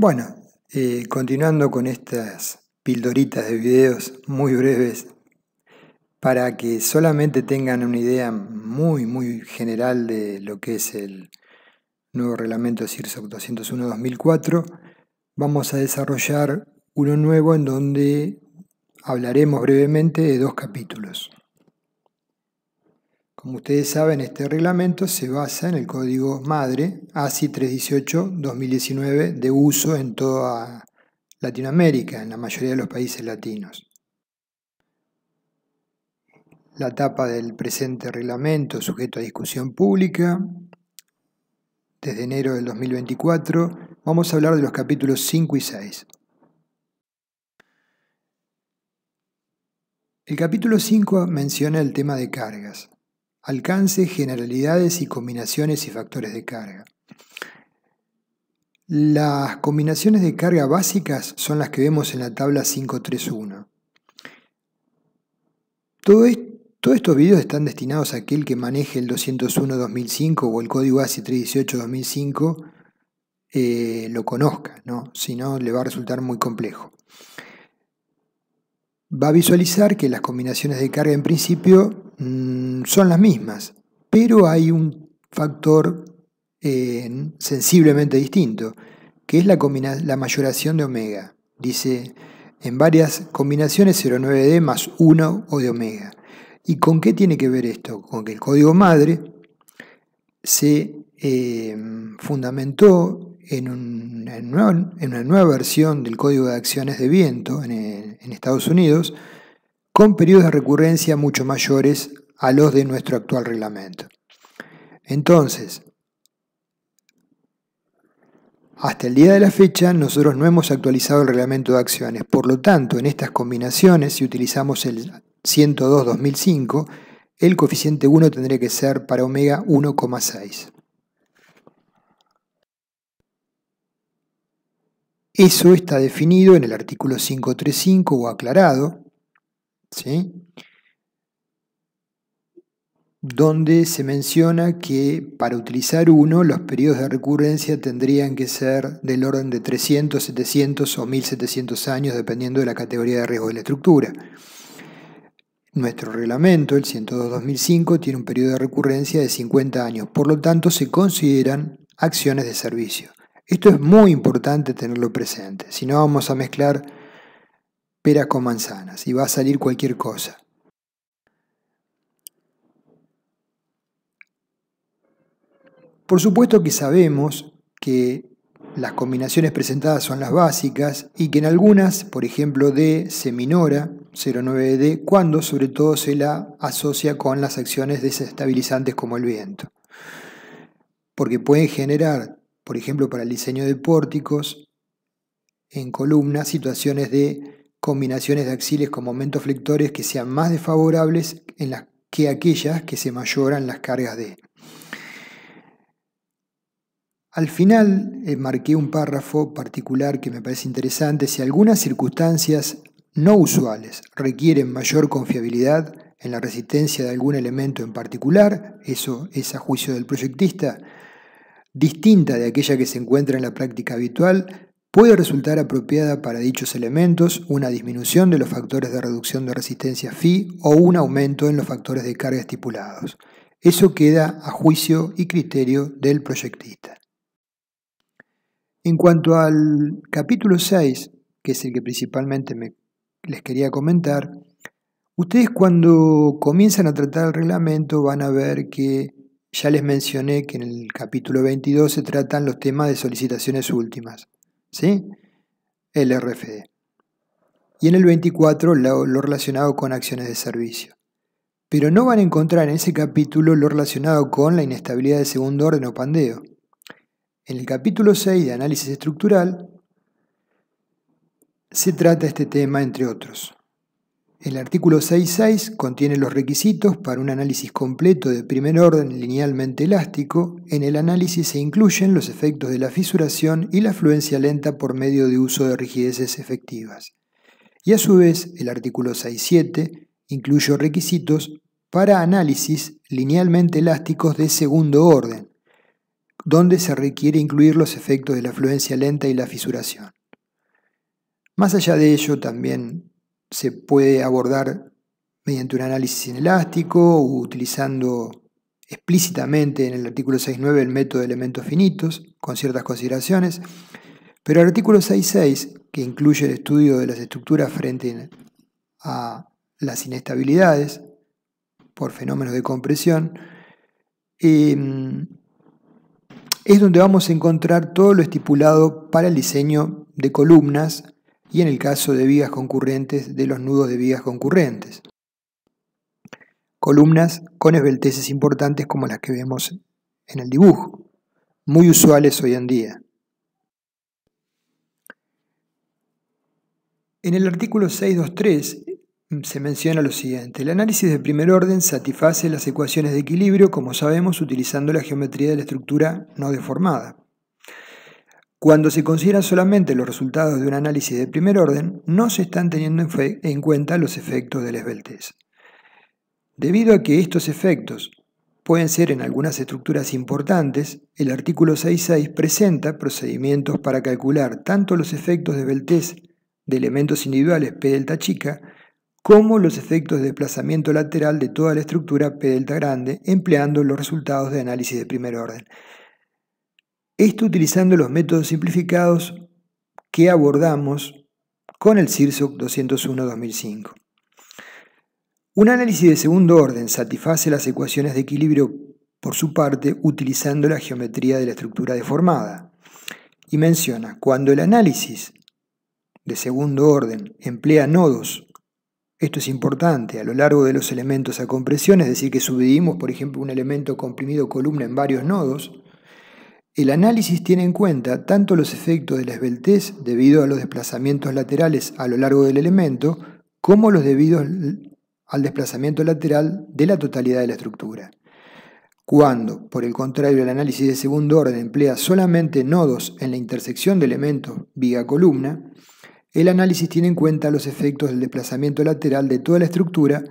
Bueno, continuando con estas pildoritas de videos muy breves, para que solamente tengan una idea muy general de lo que es el nuevo reglamento CIRSOC 201-2004, vamos a desarrollar uno nuevo en donde hablaremos brevemente de dos capítulos. Como ustedes saben, este reglamento se basa en el código madre ASI 318-2019 de uso en toda Latinoamérica, en la mayoría de los países latinos. La etapa del presente reglamento sujeto a discusión pública. Desde enero del 2024 vamos a hablar de los capítulos 5 y 6. El capítulo 5 menciona el tema de cargas, alcance, generalidades y combinaciones y factores de carga. Las combinaciones de carga básicas son las que vemos en la tabla 531. Todos estos videos están destinados a aquel que maneje el 201-2005 o el código ASI 318-2005 lo conozca, ¿no? Si no, le va a resultar muy complejo. Va a visualizar que las combinaciones de carga en principio son las mismas, pero hay un factor sensiblemente distinto, que es la mayoración de omega. Dice, en varias combinaciones 0,9D más 1 O de omega. ¿Y con qué tiene que ver esto? Con que el código madre se fundamentó en una nueva versión del código de acciones de viento en Estados Unidos, con periodos de recurrencia mucho mayores a los de nuestro actual reglamento. Entonces, hasta el día de la fecha, nosotros no hemos actualizado el reglamento de acciones. Por lo tanto, en estas combinaciones, si utilizamos el 102-2005, el coeficiente 1 tendría que ser para omega 1,6. Eso está definido en el artículo 535 o aclarado, ¿sí? Donde se menciona que para utilizar 1 los periodos de recurrencia tendrían que ser del orden de 300, 700 o 1700 años, dependiendo de la categoría de riesgo de la estructura. Nuestro reglamento, el 102-2005, tiene un periodo de recurrencia de 50 años, por lo tanto se consideran acciones de servicio. Esto es muy importante tenerlo presente, si no vamos a mezclar peras con manzanas y va a salir cualquier cosa. Por supuesto que sabemos que las combinaciones presentadas son las básicas y que en algunas, por ejemplo D, se minora 0,9D cuando sobre todo se la asocia con las acciones desestabilizantes como el viento. Porque pueden generar, por ejemplo para el diseño de pórticos en columnas, situaciones de combinaciones de axiles con momentos flectores que sean más desfavorables que aquellas que se mayoran las cargas D. Al final marqué un párrafo particular que me parece interesante. Si algunas circunstancias no usuales requieren mayor confiabilidad en la resistencia de algún elemento en particular, eso es a juicio del proyectista, distinta de aquella que se encuentra en la práctica habitual, puede resultar apropiada para dichos elementos una disminución de los factores de reducción de resistencia Φ o un aumento en los factores de carga estipulados. Eso queda a juicio y criterio del proyectista. En cuanto al capítulo 6, que es el que principalmente les quería comentar, ustedes cuando comienzan a tratar el reglamento van a ver que ya les mencioné que en el capítulo 22 se tratan los temas de solicitaciones últimas, ¿sí? El RFD. Y en el 24 lo relacionado con acciones de servicio. Pero no van a encontrar en ese capítulo lo relacionado con la inestabilidad de segundo orden o pandeo. En el capítulo 6 de análisis estructural se trata este tema entre otros. El artículo 6.6 contiene los requisitos para un análisis completo de primer orden linealmente elástico. En el análisis se incluyen los efectos de la fisuración y la fluencia lenta por medio de uso de rigideces efectivas. Y a su vez, el artículo 6.7 incluye requisitos para análisis linealmente elásticos de segundo orden, donde se requiere incluir los efectos de la fluencia lenta y la fisuración. Más allá de ello, también se puede abordar mediante un análisis inelástico o utilizando explícitamente en el artículo 6.9 el método de elementos finitos, con ciertas consideraciones, pero el artículo 6.6, que incluye el estudio de las estructuras frente a las inestabilidades por fenómenos de compresión, es donde vamos a encontrar todo lo estipulado para el diseño de columnas y en el caso de vigas concurrentes, de los nudos de vigas concurrentes. Columnas con esbelteces importantes como las que vemos en el dibujo, muy usuales hoy en día. En el artículo 6.2.3 se menciona lo siguiente: el análisis de primer orden satisface las ecuaciones de equilibrio, como sabemos, utilizando la geometría de la estructura no deformada. Cuando se consideran solamente los resultados de un análisis de primer orden, no se están teniendo en cuenta los efectos de la esbeltez. Debido a que estos efectos pueden ser en algunas estructuras importantes, el artículo 6.6 presenta procedimientos para calcular tanto los efectos de esbeltez de elementos individuales P delta chica, como los efectos de desplazamiento lateral de toda la estructura P delta grande, empleando los resultados de análisis de primer orden. Esto utilizando los métodos simplificados que abordamos con el CIRSOC 201-2005. Un análisis de segundo orden satisface las ecuaciones de equilibrio por su parte utilizando la geometría de la estructura deformada y menciona: cuando el análisis de segundo orden emplea nodos, esto es importante, a lo largo de los elementos a compresión, es decir, que subdividimos, por ejemplo, un elemento comprimido columna en varios nodos, el análisis tiene en cuenta tanto los efectos de la esbeltez debido a los desplazamientos laterales a lo largo del elemento, como los debidos al desplazamiento lateral de la totalidad de la estructura. Cuando, por el contrario, el análisis de segundo orden emplea solamente nodos en la intersección de elementos viga-columna, el análisis tiene en cuenta los efectos del desplazamiento lateral de toda la estructura,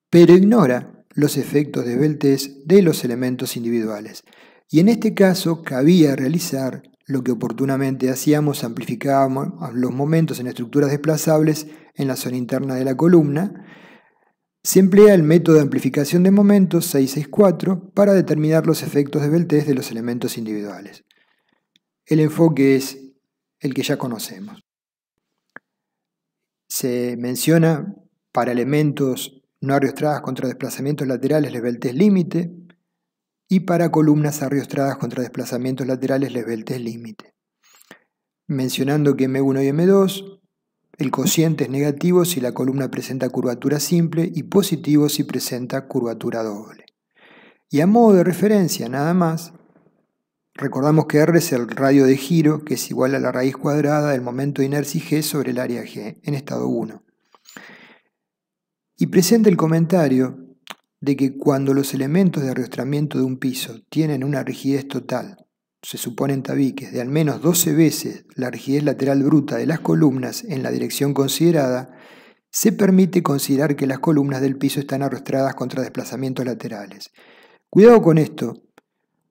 pero ignora los efectos de esbeltez de los elementos individuales. Y en este caso cabía realizar lo que oportunamente hacíamos: amplificábamos los momentos en estructuras desplazables en la zona interna de la columna. Se emplea el método de amplificación de momentos 664 para determinar los efectos de esbeltez de los elementos individuales. El enfoque es el que ya conocemos. Se menciona para elementos no ariostradas contra desplazamientos laterales la esbeltez límite y para columnas ariostradas contra desplazamientos laterales la esbeltez límite. Mencionando que M1 y M2, el cociente es negativo si la columna presenta curvatura simple y positivo si presenta curvatura doble. Y a modo de referencia nada más, recordamos que R es el radio de giro, que es igual a la raíz cuadrada del momento de inercia G sobre el área G, en estado 1. Y presenta el comentario de que cuando los elementos de ariostramiento de un piso tienen una rigidez total, se suponen tabiques, de al menos 12 veces la rigidez lateral bruta de las columnas en la dirección considerada, se permite considerar que las columnas del piso están ariostradas contra desplazamientos laterales. Cuidado con esto,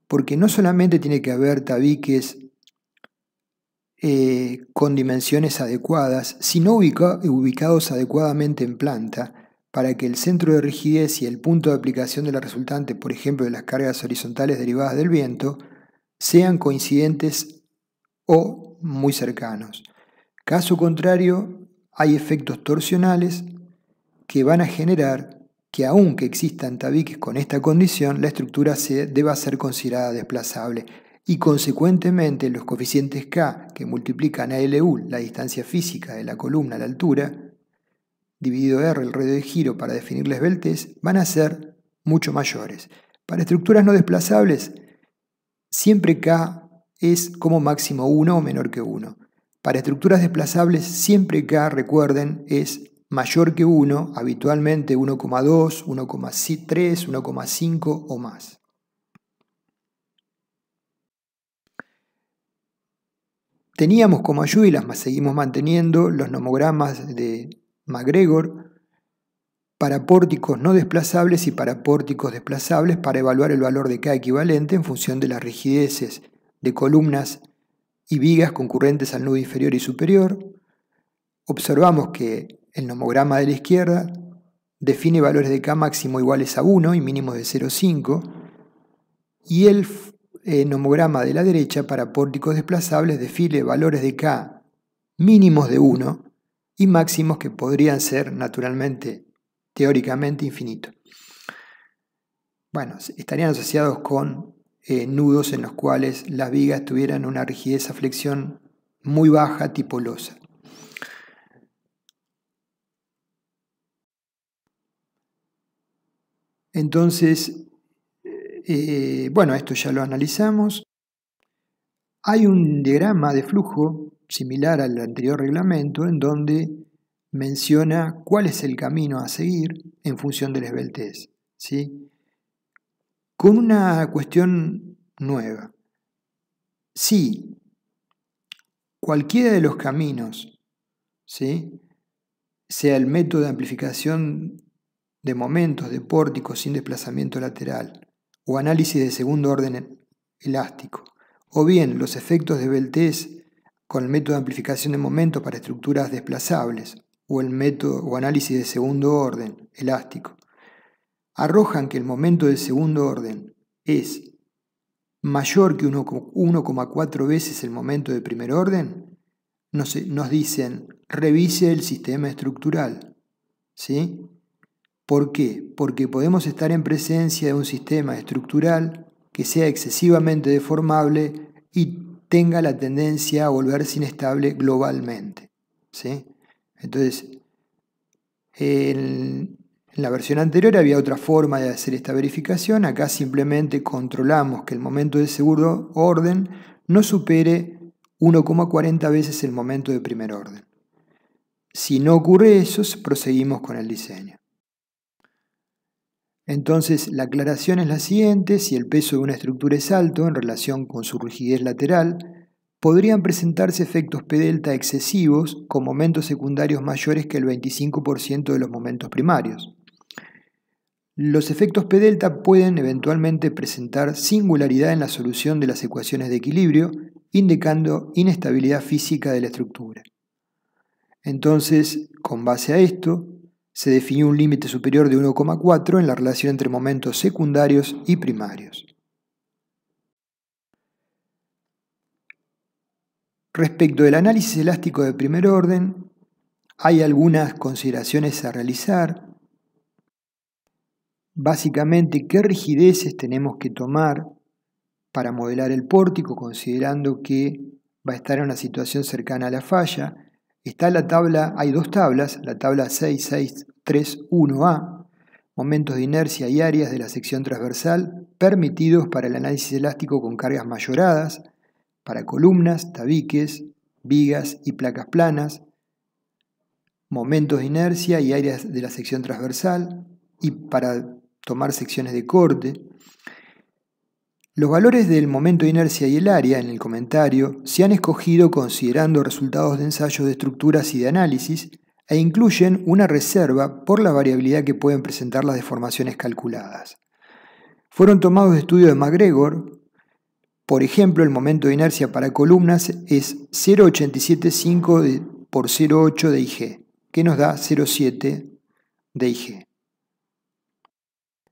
porque no solamente tiene que haber tabiques con dimensiones adecuadas, sino ubicados adecuadamente en planta, para que el centro de rigidez y el punto de aplicación de la resultante, por ejemplo, de las cargas horizontales derivadas del viento, sean coincidentes o muy cercanos. Caso contrario, hay efectos torsionales que van a generar que, aunque existan tabiques con esta condición, la estructura deba ser considerada desplazable y, consecuentemente, los coeficientes K que multiplican a LU, la distancia física de la columna a la altura, dividido R, el radio de giro, para definir la esbeltez, van a ser mucho mayores. Para estructuras no desplazables, siempre K es como máximo 1 o menor que 1. Para estructuras desplazables, siempre K, recuerden, es mayor que 1, habitualmente 1,2, 1,3, 1,5 o más. Teníamos como ayuda, y las seguimos manteniendo, los nomogramas de MacGregor, para pórticos no desplazables y para pórticos desplazables para evaluar el valor de K equivalente en función de las rigideces de columnas y vigas concurrentes al nudo inferior y superior. Observamos que el nomograma de la izquierda define valores de K máximo iguales a 1 y mínimos de 0,5 y el nomograma de la derecha para pórticos desplazables define valores de K mínimos de 1 y máximos que podrían ser naturalmente, teóricamente, infinitos. Bueno, estarían asociados con nudos en los cuales las vigas tuvieran una rigidez a flexión muy baja tipo losa. Entonces, bueno, esto ya lo analizamos. Hay un diagrama de flujo similar al anterior reglamento en donde menciona cuál es el camino a seguir en función de la esbeltez, ¿sí? Con una cuestión nueva. Si cualquiera de los caminos, ¿sí?, sea el método de amplificación de momentos de pórticos sin desplazamiento lateral o análisis de segundo orden elástico, o bien los efectos de esbeltez con el método de amplificación de momentos para estructuras desplazables o el método o análisis de segundo orden elástico, arrojan que el momento de segundo orden es mayor que 1,4 veces el momento de primer orden, nos dicen, revise el sistema estructural, ¿sí? ¿Por qué? Porque podemos estar en presencia de un sistema estructural que sea excesivamente deformable y tenga la tendencia a volverse inestable globalmente, ¿sí? Entonces, en la versión anterior había otra forma de hacer esta verificación. Acá simplemente controlamos que el momento de segundo orden no supere 1,40 veces el momento de primer orden. Si no ocurre eso, proseguimos con el diseño. Entonces, la aclaración es la siguiente: si el peso de una estructura es alto en relación con su rigidez lateral, podrían presentarse efectos P-delta excesivos con momentos secundarios mayores que el 25% de los momentos primarios. Los efectos P-delta pueden eventualmente presentar singularidad en la solución de las ecuaciones de equilibrio, indicando inestabilidad física de la estructura. Entonces, con base a esto, se definió un límite superior de 1,4 en la relación entre momentos secundarios y primarios. Respecto del análisis elástico de primer orden, hay algunas consideraciones a realizar. Básicamente, ¿qué rigideces tenemos que tomar para modelar el pórtico, considerando que va a estar en una situación cercana a la falla? Está la tabla, hay dos tablas, la tabla 6631A, momentos de inercia y áreas de la sección transversal permitidos para el análisis elástico con cargas mayoradas, para columnas, tabiques, vigas y placas planas, momentos de inercia y áreas de la sección transversal, y para tomar secciones de corte. Los valores del momento de inercia y el área en el comentario se han escogido considerando resultados de ensayos de estructuras y de análisis e incluyen una reserva por la variabilidad que pueden presentar las deformaciones calculadas. Fueron tomados de estudios de MacGregor. Por ejemplo, el momento de inercia para columnas es 0,875 por 0,8 de IG, que nos da 0,7 de IG.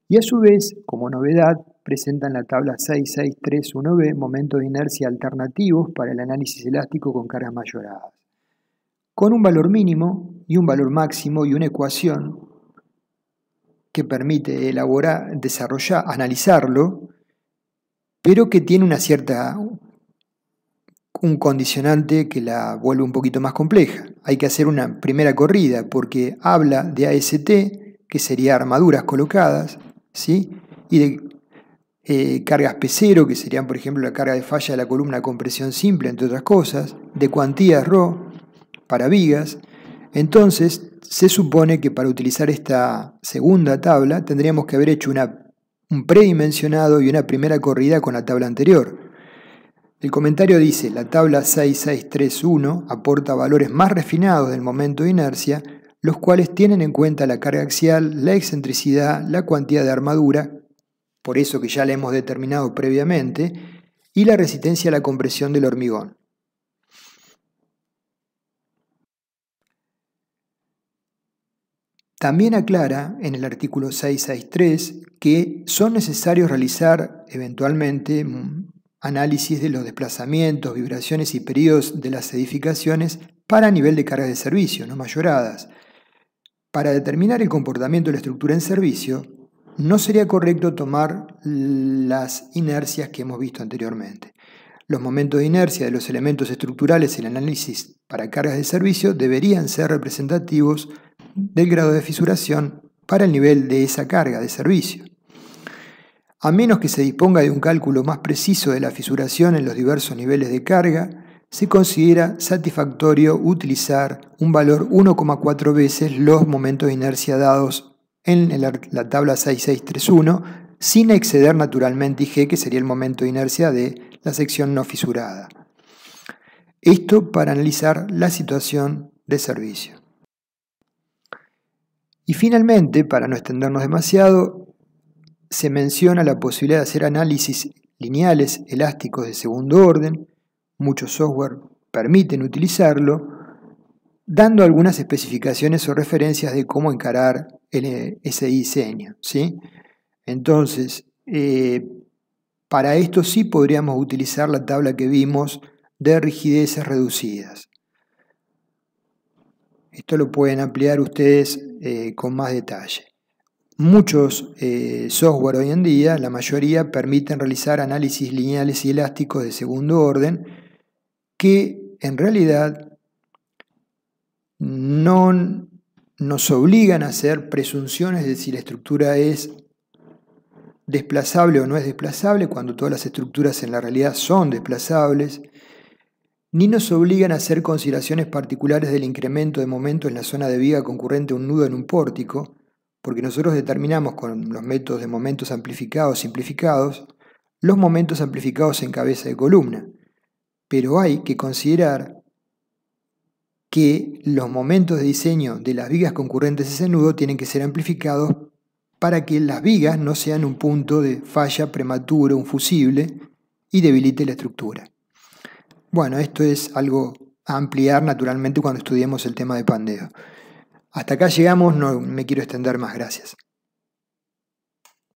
Y a su vez, como novedad, presentan la tabla 6631B, momentos de inercia alternativos para el análisis elástico con cargas mayoradas, con un valor mínimo y un valor máximo y una ecuación que permite analizarlo, pero que tiene un condicionante que la vuelve un poquito más compleja. Hay que hacer una primera corrida porque habla de AST, que sería armaduras colocadas, ¿sí?, y de cargas P0, que serían, por ejemplo, la carga de falla de la columna con presión simple, entre otras cosas, de cuantías ρ para vigas. Entonces, se supone que para utilizar esta segunda tabla tendríamos que haber hecho un predimensionado y una primera corrida con la tabla anterior. El comentario dice: la tabla 6631 aporta valores más refinados del momento de inercia, los cuales tienen en cuenta la carga axial, la excentricidad, la cuantía de armadura, por eso que ya la hemos determinado previamente, y la resistencia a la compresión del hormigón. También aclara en el artículo 663 que son necesarios realizar eventualmente análisis de los desplazamientos, vibraciones y periodos de las edificaciones para nivel de cargas de servicio, no mayoradas. Para determinar el comportamiento de la estructura en servicio, no sería correcto tomar las inercias que hemos visto anteriormente. Los momentos de inercia de los elementos estructurales en el análisis para cargas de servicio deberían ser representativos del grado de fisuración para el nivel de esa carga de servicio. A menos que se disponga de un cálculo más preciso de la fisuración en los diversos niveles de carga, se considera satisfactorio utilizar un valor 1,4 veces los momentos de inercia dados en la tabla 6631, sin exceder naturalmente IG, que sería el momento de inercia de la sección no fisurada. Esto para analizar la situación de servicio. Y finalmente, para no extendernos demasiado, se menciona la posibilidad de hacer análisis lineales elásticos de segundo orden. Muchos software permiten utilizarlo, dando algunas especificaciones o referencias de cómo encarar ese diseño, ¿sí? Entonces, para esto sí podríamos utilizar la tabla que vimos de rigideces reducidas. Esto lo pueden ampliar ustedes con más detalle. Muchos software hoy en día, la mayoría, permiten realizar análisis lineales y elásticos de segundo orden que en realidad no nos obligan a hacer presunciones de si la estructura es desplazable o no es desplazable, cuando todas las estructuras en la realidad son desplazables, ni nos obligan a hacer consideraciones particulares del incremento de momento en la zona de viga concurrente a un nudo en un pórtico, porque nosotros determinamos con los métodos de momentos amplificados simplificados los momentos amplificados en cabeza de columna, pero hay que considerar que los momentos de diseño de las vigas concurrentes a ese nudo tienen que ser amplificados para que las vigas no sean un punto de falla prematuro, un fusible, y debilite la estructura. Bueno, esto es algo a ampliar naturalmente cuando estudiemos el tema de pandeo. Hasta acá llegamos, no me quiero extender más, gracias.